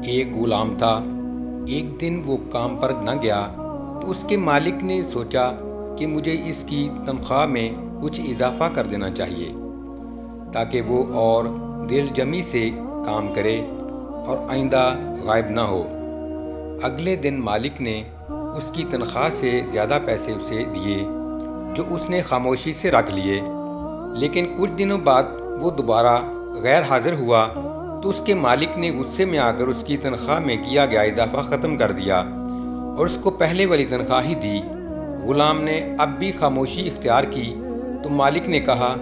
ایک غلام تھا۔ ایک دن وہ کام پر نہ گیا تو اس کے مالک نے سوچا کہ مجھے اس کی تنخواہ میں کچھ اضافہ کر دینا چاہیے تاکہ وہ اور دل جمی سے کام کرے اور آئندہ غائب نہ ہو۔ اگلے دن مالک نے اس کی تنخواہ سے زیادہ پیسے اسے دیے جو اس نے خاموشی سے رکھ لیے، لیکن کچھ دنوں بعد وہ دوبارہ غیر حاضر ہوا تو اس کے مالک نے غصے میں آ کر اس کی تنخواہ میں کیا گیا اضافہ ختم کر دیا اور اس کو پہلے والی تنخواہ ہی دی۔ غلام نے اب بھی خاموشی اختیار کی تو مالک نے کہا،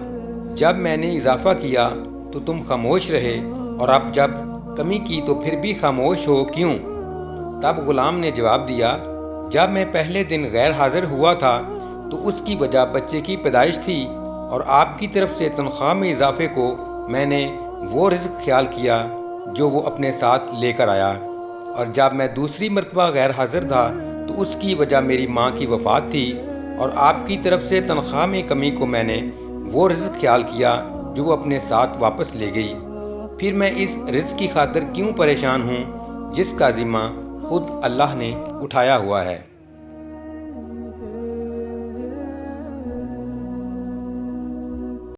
جب میں نے اضافہ کیا تو تم خاموش رہے اور اب جب کمی کی تو پھر بھی خاموش ہو کیوں؟ تب غلام نے جواب دیا، جب میں پہلے دن غیر حاضر ہوا تھا تو اس کی وجہ بچے کی پیدائش تھی اور آپ کی طرف سے تنخواہ میں اضافے کو میں نے وہ رزق خیال کیا جو وہ اپنے ساتھ لے کر آیا، اور جب میں دوسری مرتبہ غیر حاضر تھا تو اس کی وجہ میری ماں کی وفات تھی اور آپ کی طرف سے تنخواہ میں کمی کو میں نے وہ رزق خیال کیا جو وہ اپنے ساتھ واپس لے گئی۔ پھر میں اس رزق کی خاطر کیوں پریشان ہوں جس کا ذمہ خود اللہ نے اٹھایا ہوا ہے؟